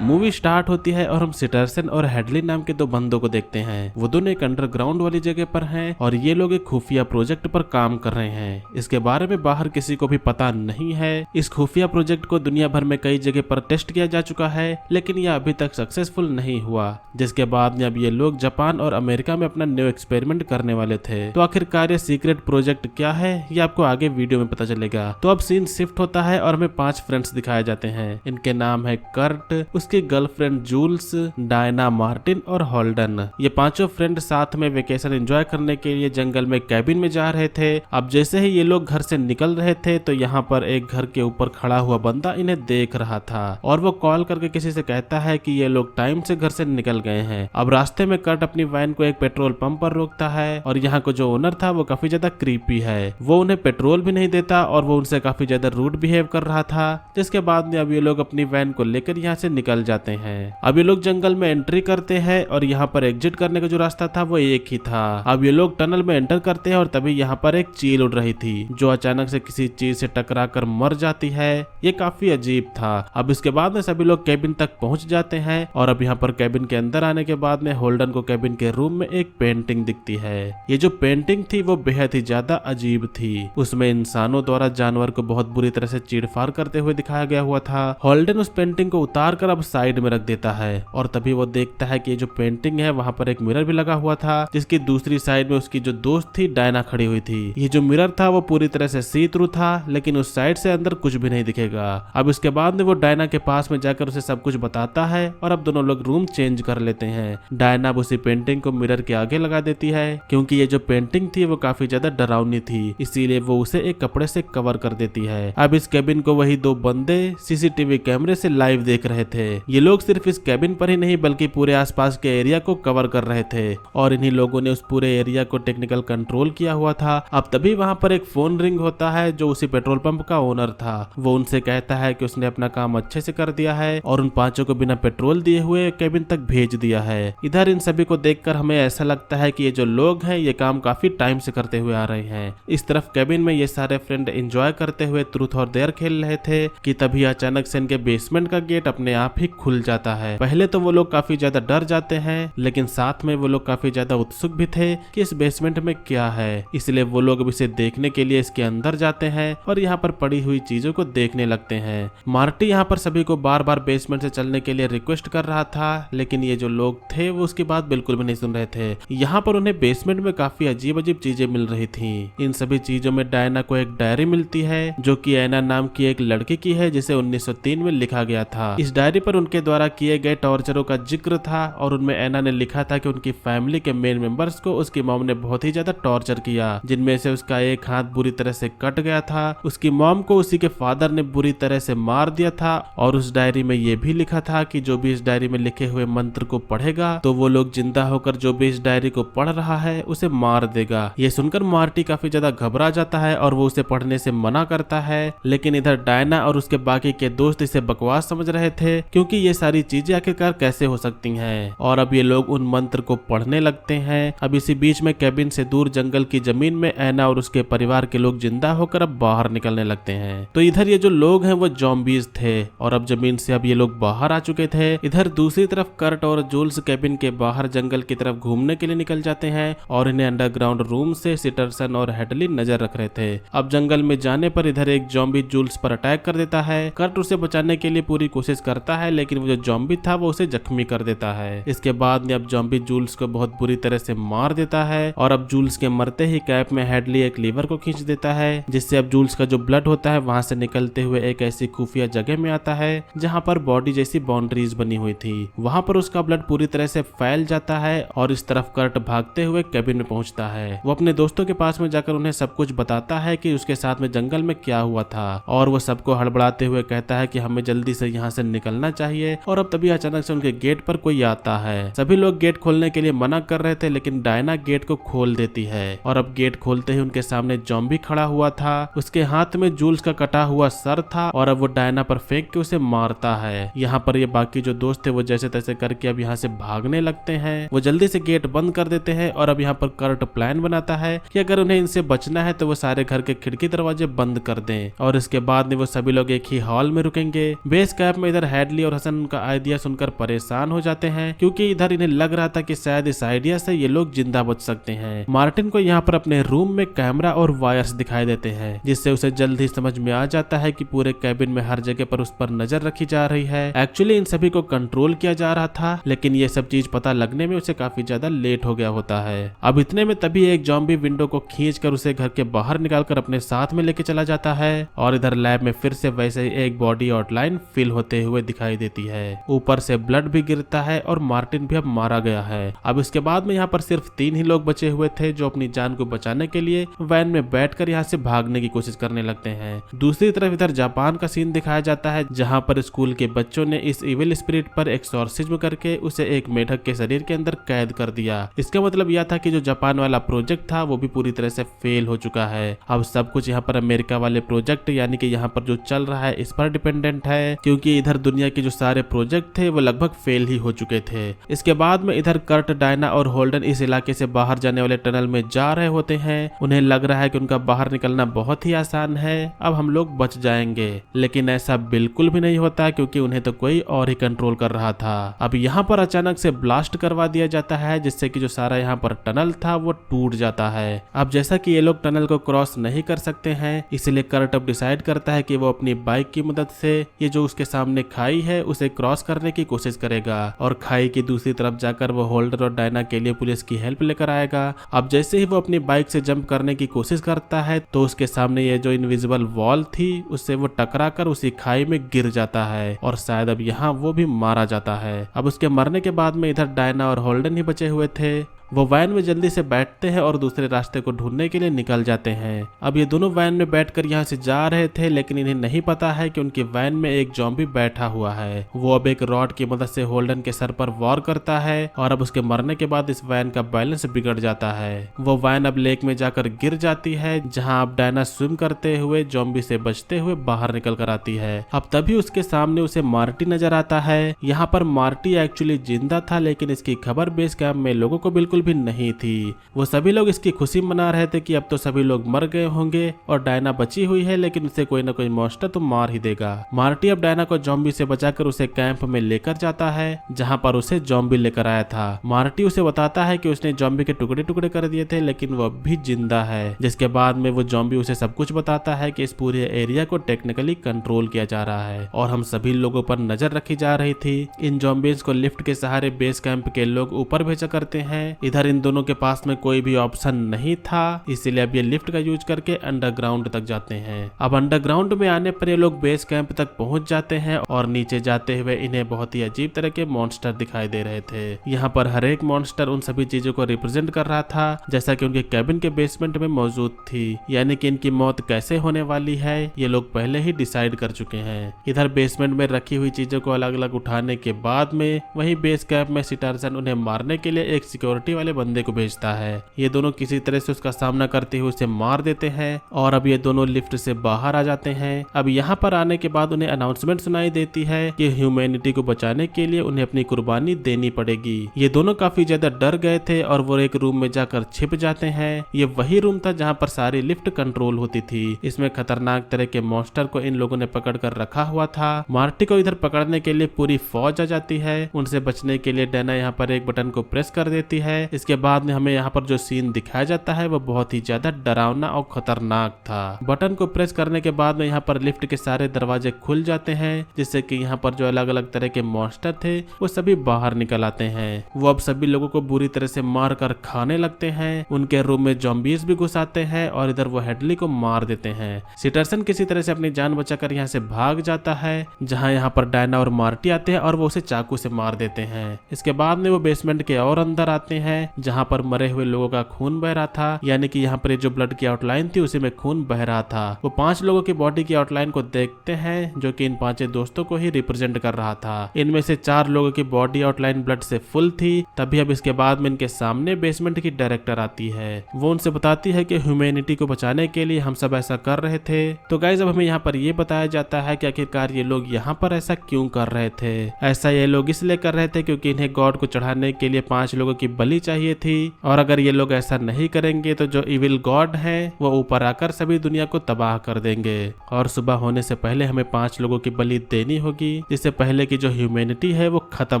Movie start होती है और हम सिटरसन और हेडली नाम के दो बंदों को देखते हैं। वो दोनों एक अंडरग्राउंड वाली जगह पर हैं और ये लोग एक खुफिया प्रोजेक्ट पर काम कर रहे हैं। इसके बारे में बाहर किसी को भी पता नहीं है। इस खुफिया प्रोजेक्ट को दुनिया भर में कई जगह पर टेस्ट किया जा चुका है, लेकिन यह अभी तक सक्सेसफुल नहीं हुआ। जिसके बाद में अब ये लोग जापान और अमेरिका में अपना न्यू एक्सपेरिमेंट करने वाले थे। तो आखिरकार ये सीक्रेट प्रोजेक्ट क्या है, ये आपको आगे वीडियो में पता चलेगा। तो अब सीन शिफ्ट होता है और हमें 5 फ्रेंड्स दिखाए जाते हैं। इनके नाम है कर्ट, उसकी गर्लफ्रेंड जूल्स, डायना, मार्टिन और होल्डन। ये पांचों फ्रेंड साथ में वेकेशन एंजॉय करने के लिए जंगल में कैबिन में जा रहे थे। अब जैसे ही ये लोग घर से निकल रहे थे तो यहाँ पर एक घर के ऊपर खड़ा हुआ बंदा इन्हें देख रहा था और वो कॉल करके किसी से कहता है कि ये लोग टाइम से घर से निकल गए हैं। अब रास्ते में कर्ट अपनी वैन को एक पेट्रोल पंप पर रोकता है और यहाँ को जो ओनर था वो काफी ज्यादा क्रीपी है। वो उन्हें पेट्रोल भी नहीं देता और वो उनसे काफी ज्यादा रूड बिहेव कर रहा था। जिसके बाद में अब ये लोग अपनी वैन को लेकर यहाँ से निकल जाते हैं। अब ये लोग जंगल में एंट्री करते हैं और यहाँ पर एग्जिट करने का जो रास्ता था वो एक ही था। अब ये लोग टनल में एंटर करते हैं और तभी यहाँ पर एक चील उड़ रही थी जो अचानक से किसी चीज से टकरा कर मर जाती है। ये काफी अजीब था। अब इसके बाद में सभी लोग कैबिन तक पहुंच जाते हैं और अब यहाँ पर कैबिन के अंदर आने के बाद में होल्डन को कैबिन के रूम में एक पेंटिंग दिखती है। ये जो पेंटिंग थी वो बेहद ही ज्यादा अजीब थी। उसमें इंसानों द्वारा जानवर को बहुत बुरी तरह से चीरफाड़ करते हुए दिखाया गया हुआ था। होल्डन उस पेंटिंग को उतार कर अब साइड में रख देता है और तभी वो देखता है कि ये जो पेंटिंग है वहाँ पर एक मिरर भी लगा हुआ था, जिसकी दूसरी साइड में उसकी जो दोस्त थी डायना खड़ी हुई थी। ये जो मिरर था वो पूरी तरह से सी थ्रू था, लेकिन उस साइड से अंदर कुछ भी नहीं दिखेगा। अब इसके बाद में वो डायना के पास में जाकर उसे सब कुछ बताता है और अब दोनों लोग रूम चेंज कर लेते हैं। डायना उसी पेंटिंग को मिरर के आगे लगा देती है क्योंकि ये जो पेंटिंग थी वो काफी ज्यादा डरावनी थी, इसीलिए वो उसे एक कपड़े से कवर कर देती है। अब इस कैबिन को वही दो बंदे सीसीटीवी कैमरे से लाइव देख रहे थे। ये लोग सिर्फ इस कैबिन पर ही नहीं बल्कि पूरे आसपास के एरिया को कवर कर रहे थे और इन्हीं लोगों ने उस पूरे एरिया को टेक्निकल कंट्रोल किया हुआ था। अब तभी वहाँ पर एक फोन रिंग होता है जो उसी पेट्रोल पंप का ओनर था। वो उनसे कहता है कि उसने अपना काम अच्छे से कर दिया है और उन पांचों को बिना पेट्रोल दिए हुए कैबिन तक भेज दिया है। इधर इन सभी को देखकर हमें ऐसा लगता है कि ये जो लोग हैं ये काम काफी टाइम से करते हुए आ रहे हैं। इस तरफ कैबिन में ये सारे फ्रेंड एंजॉय करते हुए ट्रूथ और डेयर खेल रहे थे कि तभी अचानक से इनके बेसमेंट का गेट अपने आप ही खुल जाता है। पहले तो वो लोग काफी ज्यादा डर जाते हैं, लेकिन साथ में वो लोग काफी ज्यादा उत्सुक भी थे कि इस बेसमेंट में क्या है, इसलिए वो लोग इसे देखने के लिए इसके अंदर जाते हैं और यहाँ पर पड़ी हुई चीजों को देखने लगते हैं। मार्टी यहाँ पर सभी को बार बार बेसमेंट से चलने के लिए रिक्वेस्ट कर रहा था, लेकिन ये जो लोग थे वो उसकी बात बिल्कुल भी नहीं सुन रहे थे। यहाँ पर उन्हें बेसमेंट में काफी अजीब अजीब चीजें मिल रही थी। इन सभी चीजों में डायना को एक डायरी मिलती है जो कि एना नाम की एक लड़की की है, जिसे 1903 में लिखा गया था। इस डायरी पर उनके द्वारा किए गए टॉर्चरों का जिक्र था और उनमें एना ने लिखा था कि उनकी फैमिली के मेन मेंबर्स को उसकी मॉम ने बहुत ही ज्यादा टॉर्चर किया, जिनमें से उसका एक हाथ बुरी तरह से कट गया था। उसकी मॉम को उसी के फादर ने बुरी तरह से मार दिया था और उस डायरी में ये भी लिखा था कि जो भी इस डायरी में लिखे हुए मंत्र को पढ़ेगा तो वो लोग जिंदा होकर जो भी इस डायरी को पढ़ रहा है उसे मार देगा। ये सुनकर मार्टी काफी ज्यादा घबरा जाता है और वो उसे पढ़ने से मना करता है, लेकिन इधर डायना और उसके बाकी के दोस्त इसे बकवास समझ रहे थे क्योंकि ये सारी चीजें आखिरकार कैसे हो सकती हैं। और अब ये लोग उन मंत्र को पढ़ने लगते हैं। अब इसी बीच में कैबिन से दूर जंगल की जमीन में एना और उसके परिवार के लोग जिंदा होकर अब बाहर निकलने लगते हैं। तो इधर ये जो लोग हैं वो ज़ॉम्बीज थे और अब जमीन से अब ये लोग बाहर आ चुके थे। इधर दूसरी तरफ कर्ट और जूल्स कैबिन के बाहर जंगल की तरफ घूमने के लिए निकल जाते हैं और इन्हें अंडरग्राउंड रूम से सिटरसन और हेडली नजर रख रहे थे। अब जंगल में जाने पर इधर एक ज़ॉम्बी जूल्स पर अटैक कर देता है। कर्ट उसे बचाने के लिए पूरी कोशिश करता है, लेकिन वो जो ज़ॉम्बी था वो उसे जख्मी कर देता है। इसके बाद में अब ज़ॉम्बी जूल्स को बहुत बुरी तरह से मार देता है और अब जूल्स के मरते ही कैप में हेडली एक लीवर को खींच देता है, जिससे अब जूल्स का जो ब्लड होता है वहां से निकलते हुए एक ऐसी खुफिया जगह में आता है जहां पर बॉडी जैसी बाउंड्रीज बनी हुई थी। वहां पर उसका ब्लड पूरी तरह से फैल जाता है और इस तरफ कर्ट भागते हुए कैबिन में पहुंचता है। वो अपने दोस्तों के पास में जाकर उन्हें सब कुछ बताता है कि उसके साथ में जंगल में क्या हुआ था और वो सबको हड़बड़ाते हुए कहता है कि हमें जल्दी से यहाँ से निकलना चाहिए। और अब तभी अचानक से उनके गेट पर कोई आता है। सभी लोग गेट खोलने के लिए मना कर रहे थे, लेकिन डायना गेट को खोल देती है और अब गेट खोलते ही उनके सामने ज़ॉम्बी खड़ा हुआ था। उसके हाथ में जूल्स का कटा हुआ सर था और अब वो डायना पर फेंक के उसे मारता है। यहाँ पर ये बाकी जो दोस्त थे वो जैसे तैसे करके अब यहाँ से भागने लगते हैं। वो जल्दी से गेट बंद कर देते हैं और अब यहाँ पर कर्ट प्लान बनाता है कि अगर उन्हें इनसे बचना है तो वो सारे घर के खिड़की दरवाजे बंद कर दें और इसके बाद में वो सभी लोग एक ही हॉल में रुकेंगे। बेस कैंप में इधर हेडली और हसन उनका आइडिया सुनकर परेशान हो जाते हैं, क्योंकि इधर इन्हें लग रहा था कि शायद इस आइडिया से ये लोग जिंदा बच सकते हैं। मार्टिन को यहाँ पर अपने रूम में कैमरा और वायर्स दिखाई देते हैं, जिससे उसे जल्द ही समझ में आ जाता है कि पूरे कैबिन में हर जगह पर उस पर नजर रखी जा रही है। एक्चुअली इन सभी को कंट्रोल किया जा रहा था, लेकिन ये सब चीज पता लगने में उसे काफी ज्यादा लेट हो गया होता है। अब इतने में तभी एक जॉम्बी विंडो को खींचकर उसे घर के बाहर निकालकर अपने साथ में लेके चला जाता है और इधर लैब में फिर से वैसे ही एक बॉडी आउटलाइन फिल होते हुए दिखाई देती है। ऊपर से ब्लड भी गिरता है और मार्टिन भी अब मारा गया है। अब इसके बाद में यहाँ पर सिर्फ 3 ही लोग बचे हुए थे, जो अपनी जान को बचाने के लिए वैन में बैठकर यहाँ से भागने की कोशिश करने लगते हैं। दूसरी तरफ इधर जापान का सीन दिखाया जाता है, जहाँ पर स्कूल के बच्चों ने इस इविल स्पिरिट पर एक्सॉर्सिज्म करके उसे एक मेढक के शरीर के अंदर कैद कर दिया। इसका मतलब यह था कि जो जापान वाला प्रोजेक्ट था वो भी पूरी तरह से फेल हो चुका है। अब सब कुछ यहाँ पर अमेरिका वाले प्रोजेक्ट यानी कि यहाँ पर जो चल रहा है इस पर डिपेंडेंट है, क्योंकि इधर दुनिया के जो सारे प्रोजेक्ट थे वो लगभग फेल ही हो चुके थे। इसके बाद में इधर कर्ट, डायना और होल्डन इस इलाके से बाहर जाने वाले टनल में जा रहे होते हैं। उन्हें लग रहा है कि उनका बाहर निकलना बहुत ही आसान है, अब हम लोग बच जाएंगे, लेकिन ऐसा बिल्कुल भी नहीं होता, क्योंकि उन्हें तो कोई और ही कंट्रोल कर रहा था। अब यहाँ पर अचानक से ब्लास्ट करवा दिया जाता है, जिससे कि जो सारा यहाँ पर टनल था वो टूट जाता है। अब जैसा कि ये लोग टनल को क्रॉस नहीं कर सकते हैं, इसलिए कर्ट अब डिसाइड करता है कि वो अपनी बाइक की मदद से ये जो उसके सामने खाई है उसे क्रॉस करने की कोशिश करेगा और खाई की दूसरी तरफ जाकर वो होल्डर और डायना के लिए पुलिस की हेल्प लेकर आएगा। अब जैसे ही वो अपनी बाइक से जंप करने की कोशिश करता है तो उसके सामने ये जो इनविजिबल वॉल थी उससे वो टकराकर उसी खाई में गिर जाता है और शायद अब यहाँ वो भी मारा जाता है। अब उसके मरने के बाद में इधर डायना और होल्डन ही बचे हुए थे। वो वैन में जल्दी से बैठते हैं और दूसरे रास्ते को ढूंढने के लिए निकल जाते हैं। अब ये दोनों वैन में बैठकर यहाँ से जा रहे थे, लेकिन इन्हें नहीं पता है कि उनकी वैन में एक जॉम्बी बैठा हुआ है। वो अब एक रॉड की मदद से होल्डन के सर पर वार करता है और अब उसके मरने के बाद इस वैन का बैलेंस बिगड़ जाता है। वो वैन अब लेक में जाकर गिर जाती है, जहाँ अब डायना स्विम करते हुए जॉम्बी से बचते हुए बाहर निकल कर आती है। अब तभी उसके सामने उसे मार्टी नजर आता है। यहाँ पर मार्टी एक्चुअली जिंदा था, लेकिन इसकी खबर बेस कैंप में लोगों को बिल्कुल भी नहीं थी। वो सभी लोग इसकी खुशी मना रहे थे कि अब तो सभी लोग मर गए होंगे और डायना बची हुई है, लेकिन उसे कोई ना कोई मॉन्स्टर तो मार ही देगा। मार्टी अब डायना को जॉम्बी से बचाकर उसे कैंप में लेकर जाता है, जहां पर उसे जॉम्बी लेकर आया था। मार्टी उसे बताता है कि उसने जॉम्बी के टुकड़े टुकड़े कर दिए थे, लेकिन वो अब भी जिंदा है। जिसके बाद में वो जॉम्बी उसे सब कुछ बताता है कि इस पूरे एरिया को टेक्निकली कंट्रोल किया जा रहा है और हम सभी लोगों पर नजर रखी जा रही थी। इन जॉम्बीज को लिफ्ट के सहारे बेस कैंप के लोग ऊपर भेजा करते हैं। इधर इन दोनों के पास में कोई भी ऑप्शन नहीं था, इसीलिए अब ये लिफ्ट का यूज करके अंडरग्राउंड तक जाते हैं। अब अंडरग्राउंड में आने पर ये लोग बेस कैंप तक पहुंच जाते हैं और नीचे जाते हुए इन्हें बहुत ही अजीब तरह के मॉन्स्टर दिखाई दे रहे थे। यहाँ पर हर एक मॉन्स्टर उन सभी चीजों को रिप्रेजेंट कर रहा था जैसा कि उनके कैबिन के बेसमेंट में मौजूद थी, यानी कि इनकी मौत कैसे होने वाली है ये लोग पहले ही डिसाइड कर चुके हैं। इधर बेसमेंट में रखी हुई चीजों को अलग अलग उठाने के बाद में वही बेस कैंप में सिटारसन उन्हें मारने के लिए एक सिक्योरिटी वाले बंदे को भेजता है। ये दोनों किसी तरह से उसका सामना करते हुए उसे मार देते हैं और अब ये दोनों लिफ्ट से बाहर आ जाते हैं। अब यहाँ पर आने के बाद उन्हें अनाउंसमेंट सुनाई देती है कि ह्यूमैनिटी को बचाने के लिए उन्हें अपनी कुर्बानी देनी पड़ेगी। ये दोनों काफी ज्यादा डर गए थे और वो एक रूम में जाकर छिप जाते हैं। ये वही रूम था जहाँ पर सारी लिफ्ट कंट्रोल होती थी। इसमें खतरनाक तरह के मॉन्स्टर को इन लोगों ने पकड़ कर रखा हुआ था। मार्टी को इधर पकड़ने के लिए पूरी फौज आ जाती है। उनसे बचने के लिए डायना यहाँ पर एक बटन को प्रेस कर देती है। इसके बाद में हमें यहाँ पर जो सीन दिखाया जाता है वो बहुत ही ज्यादा डरावना और खतरनाक था। बटन को प्रेस करने के बाद में यहाँ पर लिफ्ट के सारे दरवाजे खुल जाते हैं, जिससे कि यहाँ पर जो अलग अलग तरह के मॉन्स्टर थे वो सभी बाहर निकल आते हैं। वो अब सभी लोगों को बुरी तरह से मार कर खाने लगते हैं। उनके रूम में जॉम्बीज भी घुस आते हैं और इधर वो हेडली को मार देते हैं। सिटरसन किसी तरह से अपनी जान बचाकर यहाँ से भाग जाता है, जहाँ यहाँ पर डायना और मार्टी आते हैं और वो उसे चाकू से मार देते हैं। इसके बाद में वो बेसमेंट के और अंदर आते हैं, जहाँ पर मरे हुए लोगों का खून बह रहा था, यानी कि यहाँ पर जो ब्लड की आउटलाइन थी उसी में खून बह रहा था। वो 5 लोगों की बॉडी की आउटलाइन को देखते हैं, जो कि इन 5 दोस्तों को ही रिप्रेजेंट कर रहा था। इनमें से 4 लोगों की बॉडी आउटलाइन ब्लड से फुल थी। तभी अब इसके बाद में इनके सामने बेसमेंट की डायरेक्टर आती है। वो उनसे बताती है कि ह्यूमैनिटी को बचाने के लिए हम सब ऐसा कर रहे थे। तो गाइस अब हमें यहाँ पर ये बताया जाता है कि आखिरकार ये लोग यहाँ पर ऐसा क्यों कर रहे थे। ऐसा ये लोग इसलिए कर रहे थे क्योंकि इन्हें गॉड को चढ़ाने के लिए 5 लोगों की बलि चाहिए थी, और अगर ये लोग ऐसा नहीं करेंगे तो जो इविल गॉड है वो ऊपर आकर सभी दुनिया को तबाह कर देंगे। और सुबह होने से पहले हमें 5 लोगों की बलि देनी होगी, जिससे पहले की जो ह्यूमैनिटी है वो खत्म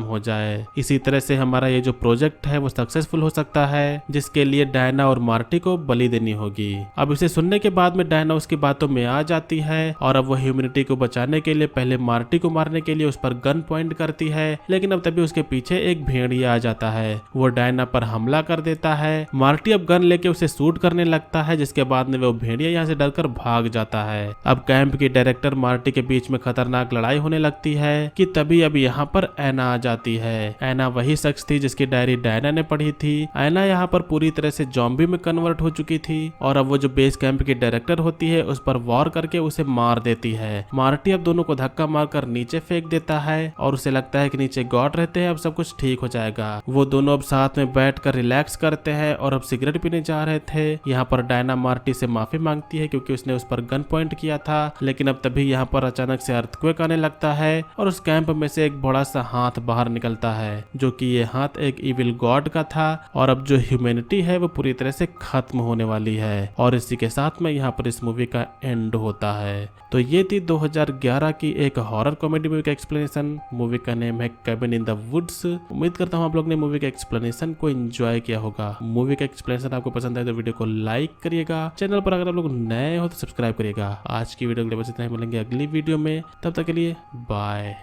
हो जाए। इसी तरह से हमारा ये जो प्रोजेक्ट है वो सक्सेसफुल हो सकता है, जिसके लिए डायना और मार्टी को बलि देनी होगी। अब इसे सुनने के बाद में डायना उसकी बातों में आ जाती है और अब वो ह्यूमैनिटी को बचाने के लिए पहले मार्टी को मारने के लिए उस पर गन पॉइंट करती है, लेकिन अब तभी उसके पीछे एक भेड़िया आ जाता है। वो डायना पर हमला कर देता है। मार्टी अब गन लेके उसे शूट करने लगता है, जिसके बाद में वो भेड़िया यहाँ से डरकर भाग जाता है। अब कैंप की डायरेक्टर मार्टी के बीच में खतरनाक लड़ाई होने लगती है कि तभी अब यहाँ पर ऐना आ जाती है। ऐना वही शख्स थी जिसकी डायरी डायना ने पढ़ी थी। ऐना यहाँ पर पूरी तरह से जॉम्बी में कन्वर्ट हो चुकी थी और अब वो जो बेस कैंप की डायरेक्टर होती है उस पर वॉर करके उसे मार देती है। मार्टी अब दोनों को धक्का मारकर नीचे फेंक देता है और उसे लगता है कि नीचे गॉड रहते हैं, अब सब कुछ ठीक हो जाएगा। वो दोनों अब साथ में बैठकर रिलैक्स करते हैं और अब सिगरेट पीने जा रहे थे। यहाँ पर डायना मार्टी से माफी मांगती है क्योंकि उसने उस पर गन पॉइंट किया था, लेकिन अब तभी यहाँ पर अचानक से अर्थक्वेक आने लगता है और उस कैंप में से एक बड़ा सा हाथ बाहर निकलता है, जो कि ये हाथ एक इविल गॉड का था। और अब जो ह्यूमैनिटी है वो पूरी तरह से खत्म होने वाली है और इसी के साथ में यहाँ पर इस मूवी का एंड होता है। तो ये थी 2011 की एक हॉरर कॉमेडी मूवी का एक्सप्लेनेशन। मूवी का नेम है केबिन इन द वुड्स। उम्मीद करता हूँ आप लोग ने मूवी के एक्सप्लेनेशन को एंजॉय किया होगा। मूवी का एक्सप्लेनेशन आपको पसंद आए तो वीडियो को लाइक करिएगा। चैनल पर अगर आप लोग नए हो तो सब्सक्राइब करिएगा। आज की वीडियो के लिए बस इतना ही, मिलेंगे अगली वीडियो में। तब तक के लिए बाय।